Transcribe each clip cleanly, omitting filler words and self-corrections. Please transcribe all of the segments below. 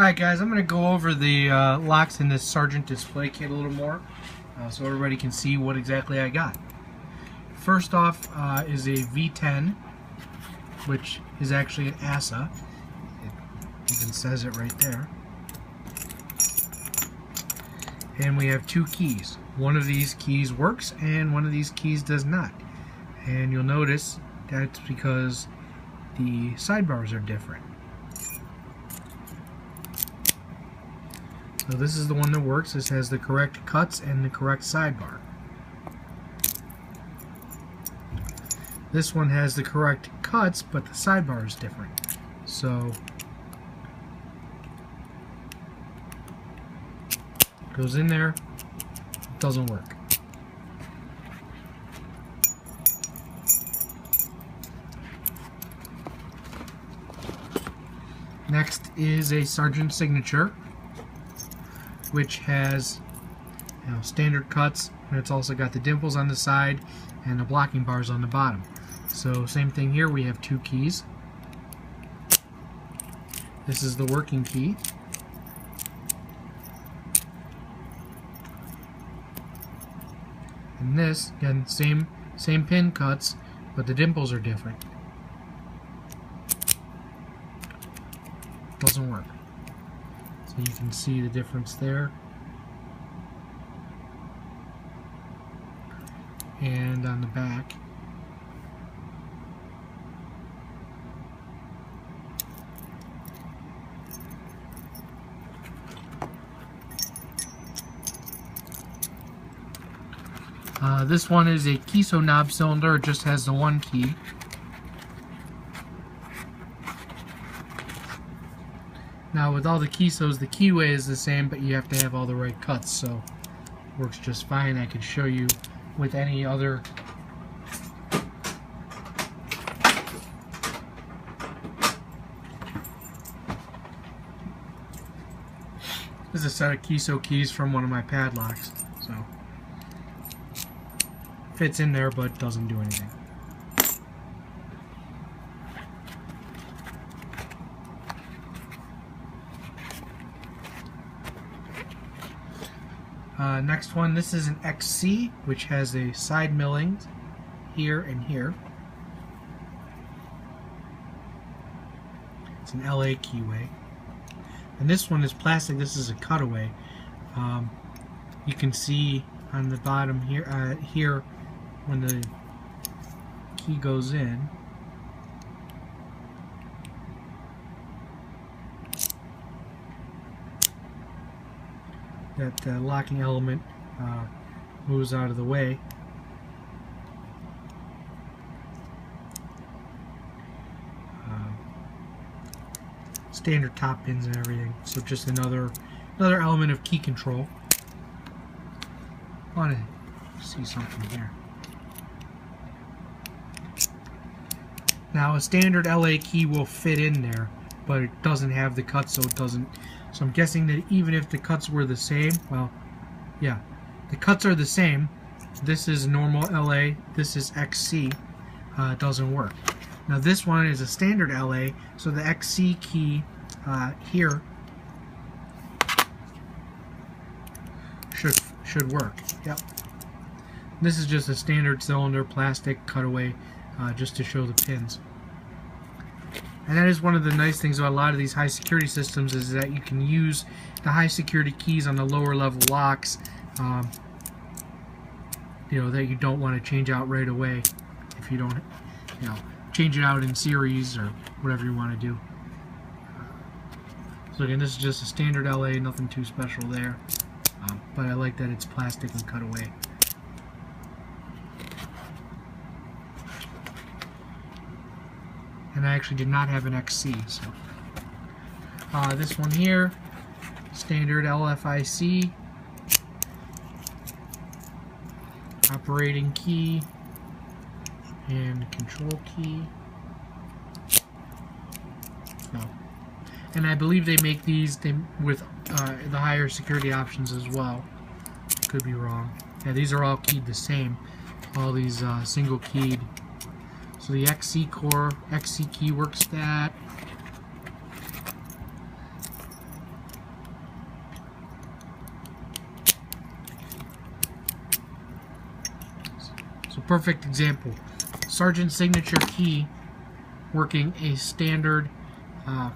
Alright guys, I'm going to go over the locks in this Sargent display kit a little more so everybody can see what exactly I got. First off is a V10, which is actually an ASA. It even says it right there. And we have two keys. One of these keys works and one of these keys does not. And you'll notice that's because the sidebars are different. So this is the one that works. This has the correct cuts and the correct sidebar. This one has the correct cuts, but the sidebar is different. So it goes in there, it doesn't work. Next is a Sargent signature, which has standard cuts, and it's also got the dimples on the side and the blocking bars on the bottom. So same thing here, we have two keys. This is the working key. And this, again, same pin cuts, but the dimples are different. Doesn't work. So you can see the difference there. And on the back. This one is a Kiso knob cylinder. It just has the one key. Now with all the Kisos, the keyway is the same, but you have to have all the right cuts, so it works just fine. I could show you with any other this is a set of Kiso keys from one of my padlocks, so fits in there but doesn't do anything. Next one, this is an XC, which has a side milling here and here. It's an LA keyway. And this one is plastic. This is a cutaway. You can see on the bottom here, here when the key goes in, that locking element moves out of the way. Standard top pins and everything, so just another element of key control. I want to see something here. Now a standard LA key will fit in there, but it doesn't have the cuts, so it doesn't. So I'm guessing that even if the cuts were the same, well, yeah, the cuts are the same. This is normal LA, this is XC. It doesn't work. Now this one is a standard LA, so the XC key here should work. Yep. This is just a standard cylinder plastic cutaway, just to show the pins. And that is one of the nice things about a lot of these high security systems, is that you can use the high security keys on the lower level locks, that you don't want to change out right away if you don't, change it out in series or whatever you want to do. So again, this is just a standard LA, nothing too special there, but I like that it's plastic and cut away. And I actually did not have an XC, so this one here, standard LFIC, operating key and control key. No. And I believe they make these with the higher security options as well. Could be wrong. Yeah, these are all keyed the same. All these single keyed. So the XC core, XC key works that. perfect example. Sargent signature key working a standard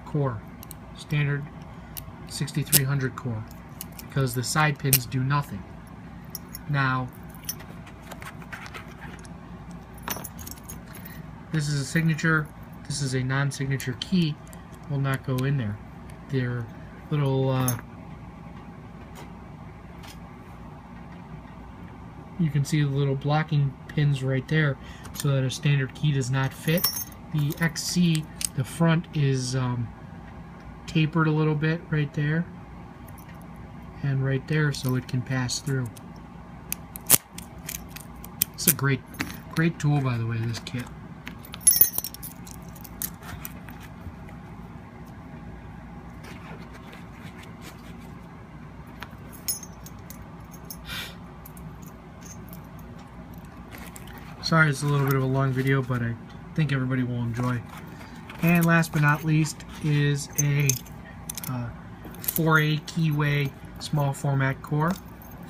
core, standard 6300 core, because the side pins do nothing. Now, this is a signature, this is a non-signature key, will not go in there. They're little, you can see the little blocking pins right there so that a standard key does not fit. The XC, the front is tapered a little bit right there and right there so it can pass through. It's a great tool, by the way, this kit. Sorry it's a little bit of a long video, but I think everybody will enjoy. And last but not least is a 4A keyway small format core.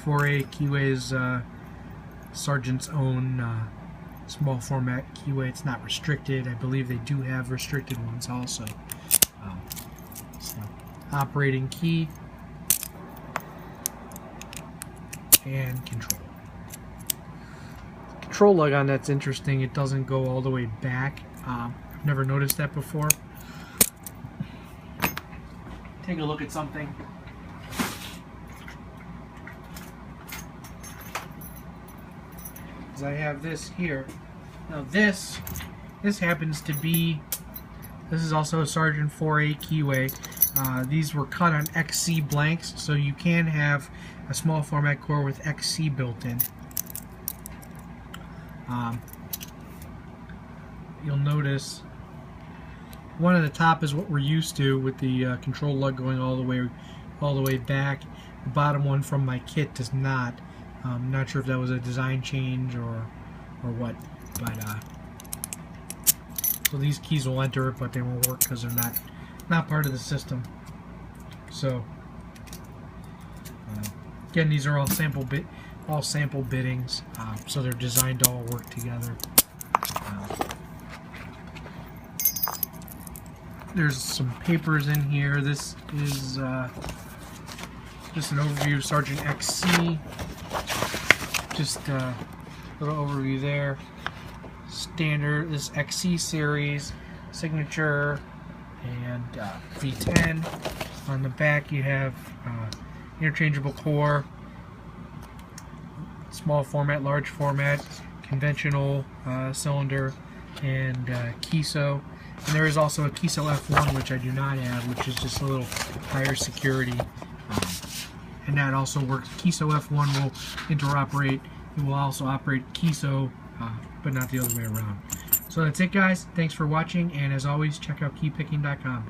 4A keyway is Sargent's own small format keyway. It's not restricted. I believe they do have restricted ones also. So, operating key and control. Control lug on that's interesting. It doesn't go all the way back. I've never noticed that before. Take a look at something. Because I have this here. Now this happens to be, this is also a Sargent 4A keyway. These were cut on XC blanks, so you can have a small format core with XC built in. You'll notice one at the top is what we're used to with the control lug going all the way back. The bottom one from my kit does not. I'm not sure if that was a design change or what, but so these keys will enter it, but they won't work because they're not part of the system. So again, these are all sample bittings, so they're designed to all work together. There's some papers in here. This is just an overview of Sargent XC. Just a little overview there. Standard, this XC series, signature, and V10. On the back you have interchangeable core, small format, large format, conventional cylinder, and Kiso. And there is also a Kiso F1, which I do not have, which is just a little higher security. And that also works. Kiso F1 will interoperate. It will also operate Kiso, but not the other way around. So that's it, guys. Thanks for watching, and as always, check out keypicking.com.